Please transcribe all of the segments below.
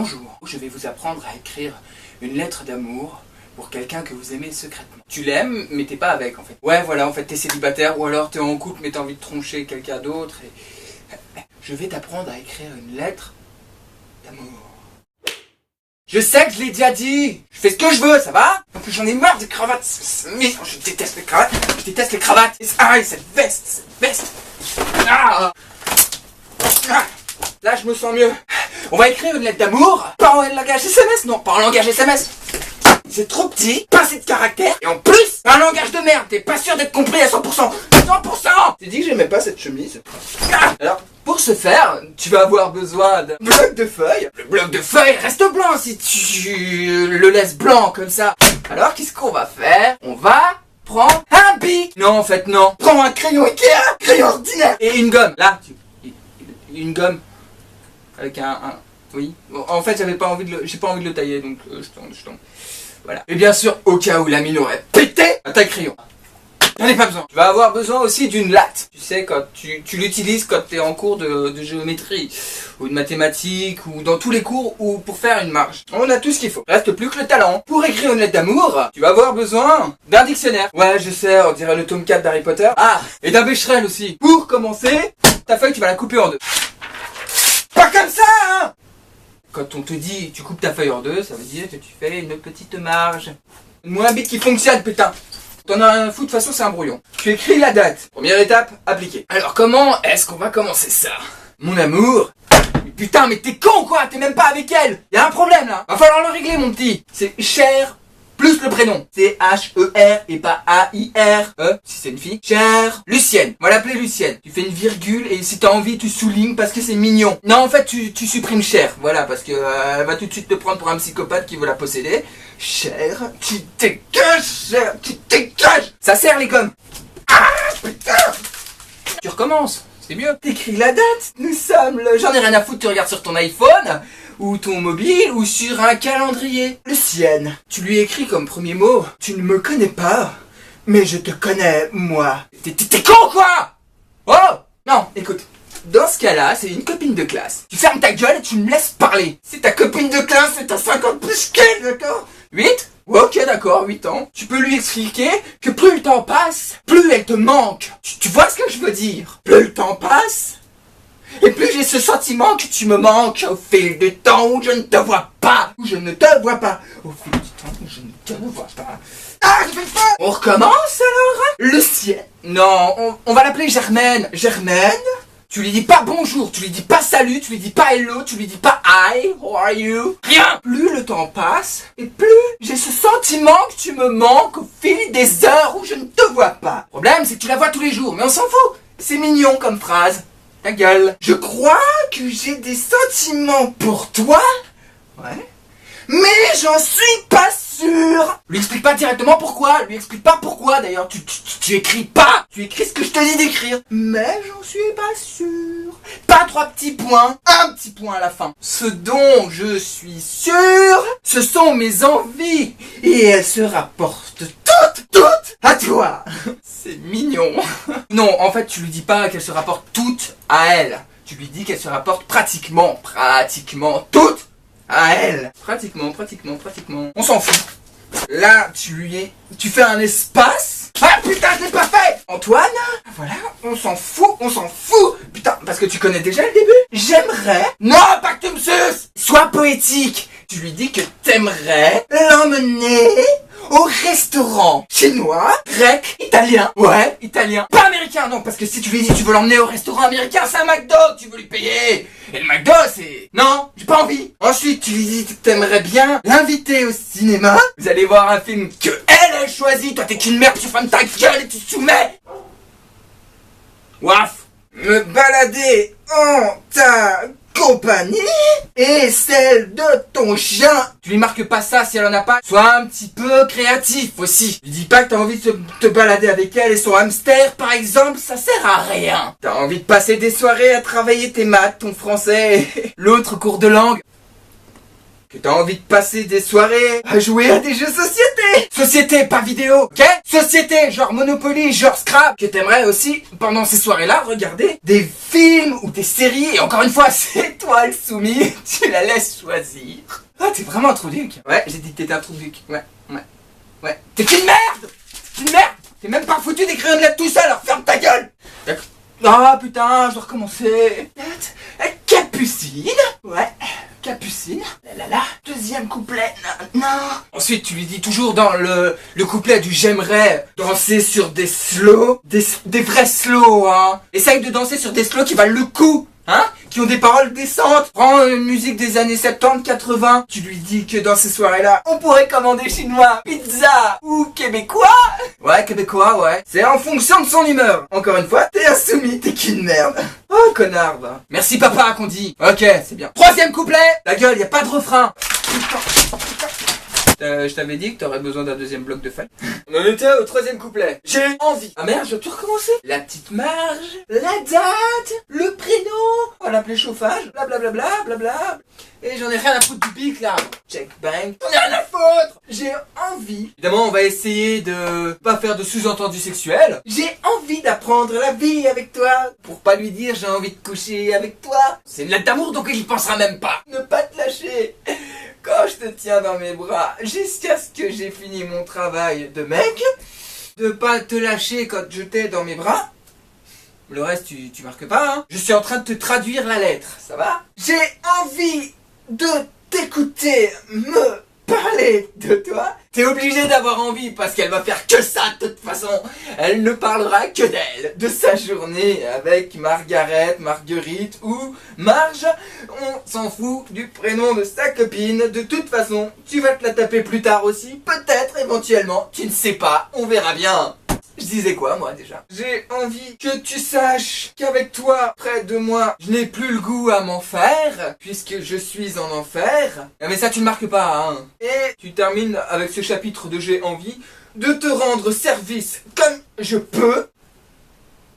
Bonjour, je vais vous apprendre à écrire une lettre d'amour pour quelqu'un que vous aimez secrètement. Tu l'aimes, mais t'es pas avec en fait. Ouais, voilà, en fait t'es célibataire ou alors t'es en couple mais t'as envie de troncher quelqu'un d'autre et... Je vais t'apprendre à écrire une lettre d'amour. Je sais que je l'ai déjà dit. Je fais ce que je veux, ça va? En plus j'en ai marre des cravates. Mais je déteste les cravates. Je déteste les cravates. Ah, et cette veste. Ah. Là je me sens mieux. On va écrire une lettre d'amour. Pas en langage SMS, non, pas en langage SMS. C'est trop petit, pas assez de caractère, et en plus, un langage de merde, t'es pas sûr d'être compris à 100%. 100%. T'as dit que j'aimais pas cette chemise. Alors, pour ce faire, tu vas avoir besoin d'un bloc de feuilles. Le bloc de feuilles reste blanc si tu le laisses blanc comme ça. Alors, qu'est-ce qu'on va faire? On va prendre un bic. Non, en fait, non. Prends un crayon Ikea, crayon ordinaire. Et une gomme. Là, une gomme. Avec oui. Bon, en fait, j'ai pas envie de le tailler, donc je tombe. Voilà. Et bien sûr, au cas où la mine aurait pété, un taille crayon. J'en ai pas besoin. Tu vas avoir besoin aussi d'une latte. Tu sais, quand tu l'utilises quand tu es en cours de géométrie, ou de mathématiques, ou dans tous les cours, ou pour faire une marge. On a tout ce qu'il faut. Reste plus que le talent. Pour écrire une lettre d'amour, tu vas avoir besoin d'un dictionnaire. Ouais, je sais, on dirait le tome 4 d'Harry Potter. Ah, et d'un Becherel aussi. Pour commencer, ta feuille, tu vas la couper en deux. Pas comme ça, hein! Quand on te dit tu coupes ta feuille en deux, ça veut dire que tu fais une petite marge. Moi un bit qui fonctionne, putain. T'en as un fou, de toute façon c'est un brouillon. Tu écris la date. Première étape, appliquer. Alors comment est-ce qu'on va commencer ça? Mon amour. Mais putain, mais t'es con quoi? T'es même pas avec elle. Y'a un problème là. Va falloir le régler mon petit. C'est cher plus le prénom. C'est H-E-R et pas A-I-R-E. Si c'est une fille. Cher Lucienne. On va l'appeler Lucienne. Tu fais une virgule et si t'as envie tu soulignes parce que c'est mignon. Non en fait tu supprimes cher. Voilà parce que elle va tout de suite te prendre pour un psychopathe qui veut la posséder. Cher, tu dégages. Cher, tu dégages. Ça sert les gommes. Ah putain. Tu recommences. C'est mieux. T'écris la date. Nous sommes le... J'en ai rien à foutre, tu regardes sur ton iPhone ou ton mobile ou sur un calendrier. Lucienne. Tu lui écris comme premier mot. Tu ne me connais pas, mais je te connais, moi. T'es con quoi? Oh. Non, écoute. Dans ce cas-là, c'est une copine de classe. Tu fermes ta gueule et tu me laisses parler. C'est ta copine de classe et t'as 50 plus qu'elle, d'accord? 8? Ok, d'accord, 8 ans. Tu peux lui expliquer que plus le temps passe, plus elle te manque. Tu vois ce que je veux dire? Plus le temps passe, et plus j'ai ce sentiment que tu me manques au fil du temps où je ne te vois pas. Où je ne te vois pas. Au fil du temps où je ne te vois pas. Ah, je fais pas. On recommence alors? Lucienne. Non, on va l'appeler Germaine. Germaine? Tu lui dis pas bonjour, tu lui dis pas salut, tu lui dis pas hello, tu lui dis pas hi, how are you? Rien! Plus le temps passe, et plus j'ai ce sentiment que tu me manques au fil des heures où je ne te vois pas. Le problème, c'est que tu la vois tous les jours, mais on s'en fout. C'est mignon comme phrase. Ta gueule. Je crois que j'ai des sentiments pour toi. Ouais. Mais j'en suis pas sûr. Lui explique pas directement pourquoi. Lui explique pas pourquoi d'ailleurs. Tu écris pas. Tu écris ce que je te dis d'écrire. Mais j'en suis pas sûr. Pas 3 petits points. Un petit point à la fin. Ce dont je suis sûr, ce sont mes envies. Et elles se rapportent toutes à toi. C'est mignon. Non, en fait, tu lui dis pas qu'elles se rapportent toutes à elle. Tu lui dis qu'elles se rapportent pratiquement toutes à elle. Pratiquement. On s'en fout. Là, tu fais un espace. Ah putain, je l'ai pas fait. Antoine, voilà, on s'en fout. Putain, parce que tu connais déjà le début. J'aimerais... Non, pas que tu me suces. Sois poétique. Tu lui dis que t'aimerais l'emmener au restaurant chinois, grec, italien. Ouais, italien. Pas américain, non, parce que si tu lui dis que tu veux l'emmener au restaurant américain, c'est un McDo que tu veux lui payer. Et le McDo, c'est... Non, j'ai pas envie. Ensuite, tu lui dis que t'aimerais bien l'inviter au cinéma. Vous allez voir un film que elle choisit. Toi, t'es qu'une merde, tu fermes ta gueule et tu te soumets. Waf. Me balader en ta compagnie et celle de ton chien. Tu lui marques pas ça si elle en a pas. Sois un petit peu créatif aussi. Lui dis pas que t'as envie de te balader avec elle et son hamster par exemple, ça sert à rien. T'as envie de passer des soirées à travailler tes maths, ton français et l'autre cours de langue. que t'as envie de passer des soirées à jouer à des jeux société. Société, pas vidéo, ok? Société, genre Monopoly, genre Scrabble. Que t'aimerais aussi, pendant ces soirées-là, regarder des films ou des séries. Et encore une fois, c'est toi le soumis, tu la laisses choisir. Ah, t'es vraiment un trou duc. Ouais, j'ai dit que t'étais un trou duc. Ouais. T'es qu'une merde. T'es une merde. T'es même pas foutu d'écrire une lettre tout seul, alors ferme ta gueule. D'accord. Ah putain, je dois recommencer. Capucine. Ouais. Capucine. Là. Deuxième couplet. Non. Ensuite, tu lui dis toujours dans le couplet du j'aimerais danser sur des slows. Des vrais slows, hein. Essaye de danser sur des slows qui valent le coup. Hein? Qui ont des paroles décentes. Prends une musique des années 70-80. Tu lui dis que dans ces soirées-là, on pourrait commander chinois, pizza ou québécois. Ouais, québécois, ouais. C'est en fonction de son humeur. Encore une fois, t'es insoumis, t'es qu'une merde. Oh, connard, va. Merci papa, qu'on dit. Ok, c'est bien. Troisième couplet. La gueule, y a pas de refrain. Je t'avais dit que t'aurais besoin d'un deuxième bloc de feuilles. On en était au troisième couplet. J'ai envie. Ah merde, je dois tout recommencer. La petite marge, la date, le prénom. On va l'appeler chauffage, blablabla. Et j'en ai rien à foutre du bic là. Check bang. J'en ai rien à foutre. J'ai envie. Évidemment, on va essayer de pas faire de sous-entendus sexuels. J'ai envie d'apprendre la vie avec toi. Pour pas lui dire j'ai envie de coucher avec toi. C'est une lettre d'amour donc il y pensera même pas. Ne pas te lâcher. Quand je te tiens dans mes bras, jusqu'à ce que j'ai fini mon travail de mec, de pas te lâcher quand je t'ai dans mes bras. Le reste, tu marques pas, hein. Je suis en train de te traduire la lettre, ça va? J'ai envie de t'écouter me parler de toi. T'es obligé d'avoir envie parce qu'elle va faire que ça de toute façon. Elle ne parlera que d'elle, de sa journée avec Margaret, Marguerite ou Marge. On s'en fout du prénom de sa copine. De toute façon, tu vas te la taper plus tard aussi. Peut-être, éventuellement, tu ne sais pas. On verra bien. Je disais quoi, moi, déjà? J'ai envie que tu saches qu'avec toi, près de moi, je n'ai plus le goût à m'en faire, puisque je suis en enfer. Mais ça, tu ne marques pas, hein. Et tu termines avec ce chapitre de j'ai envie de te rendre service comme je peux,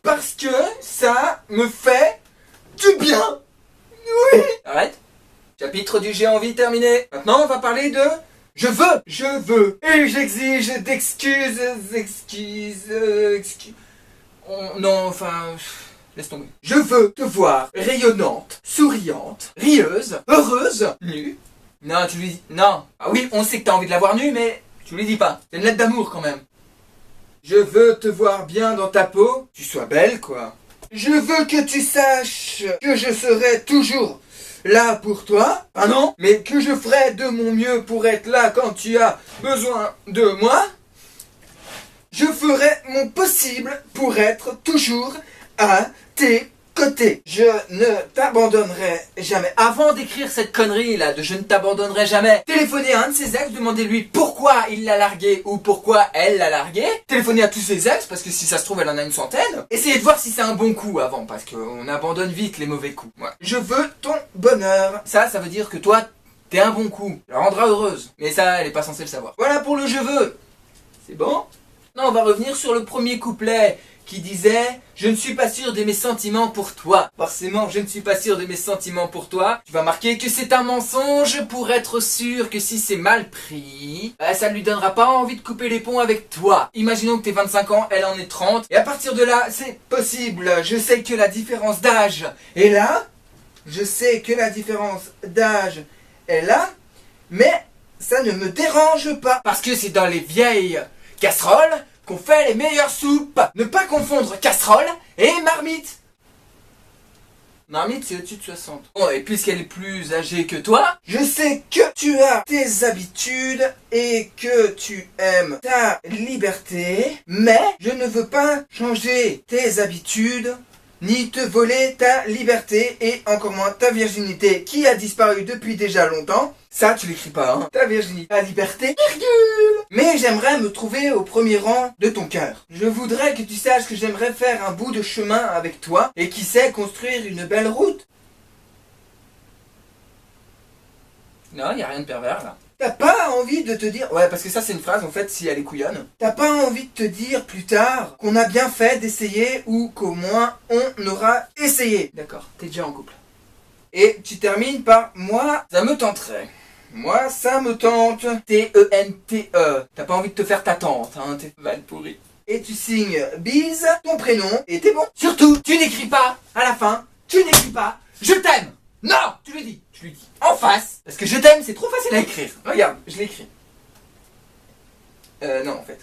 parce que ça me fait du bien. Oui. Arrête. Chapitre du j'ai envie terminé. Maintenant, on va parler de... Je veux, et j'exige d'excuses, non, enfin, laisse tomber. Je veux te voir rayonnante, souriante, rieuse, heureuse, nue. Non, tu lui dis, non. Ah oui, on sait que t'as envie de la voir nue, mais tu lui dis pas. C'est une lettre d'amour quand même. Je veux te voir bien dans ta peau, tu sois belle, quoi. Je veux que tu saches que je serai toujours là pour toi, ah non, mais que je ferai de mon mieux pour être là quand tu as besoin de moi. Je ferai mon possible pour être toujours à tes côtés. Je ne t'abandonnerai jamais. Avant d'écrire cette connerie là de je ne t'abandonnerai jamais, téléphonez à un de ses ex, demandez-lui pourquoi il l'a largué ou pourquoi elle l'a largué. Téléphonez à tous ses ex parce que si ça se trouve elle en a une centaine. Essayez de voir si c'est un bon coup avant parce qu'on abandonne vite les mauvais coups. Ouais. Je veux ton bonheur. Ça veut dire que toi t'es un bon coup. Elle la rendra heureuse. Mais ça elle est pas censée le savoir. Voilà pour le je veux. C'est bon? Non, on va revenir sur le premier couplet qui disait « Je ne suis pas sûr de mes sentiments pour toi ». Forcément, je ne suis pas sûr de mes sentiments pour toi. Tu vas marquer que c'est un mensonge pour être sûr que si c'est mal pris, ça ne lui donnera pas envie de couper les ponts avec toi. Imaginons que t'es 25 ans, elle en est 30. Et à partir de là, c'est possible. Je sais que la différence d'âge est là. Je sais que la différence d'âge est là. Mais ça ne me dérange pas. Parce que c'est dans les vieilles casseroles qu'on fait les meilleures soupes. Ne pas confondre casserole et marmite. Marmite, c'est au-dessus de 60. Bon, et puisqu'elle est plus âgée que toi, je sais que tu as tes habitudes et que tu aimes ta liberté, mais je ne veux pas changer tes habitudes ni te voler ta liberté et encore moins ta virginité qui a disparu depuis déjà longtemps. Ça, tu l'écris pas, hein. Ta virginité, ta liberté, virgule. Mais j'aimerais me trouver au premier rang de ton cœur. Je voudrais que tu saches que j'aimerais faire un bout de chemin avec toi et qui sait construire une belle route. Non, y a rien de pervers là. T'as pas envie de te dire... Ouais, parce que ça c'est une phrase en fait si elle est couillonne. T'as pas envie de te dire plus tard qu'on a bien fait d'essayer ou qu'au moins on aura essayé. D'accord, t'es déjà en couple. Et tu termines par moi, ça me tenterait. Moi, ça me tente. T-E-N-T-E. T'as pas envie de te faire ta tante, hein, t'es mal pourri. Et tu signes bise, ton prénom, et t'es bon. Surtout, tu n'écris pas, à la fin, tu n'écris pas, je t'aime. Non, tu lui dis en face. Parce que je t'aime, c'est trop facile à écrire. Regarde, je l'ai écrit. Non, en fait.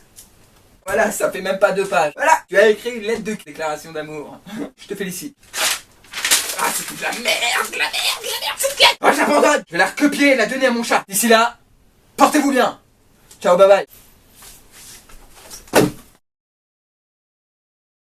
Voilà, ça fait même pas 2 pages. Voilà, tu as écrit une lettre de déclaration d'amour. Je te félicite. Ah, c'est de la merde, c'est bien. Oh, j'abandonne. Je vais la recopier et la donner à mon chat. D'ici là, portez-vous bien. Ciao, bye bye.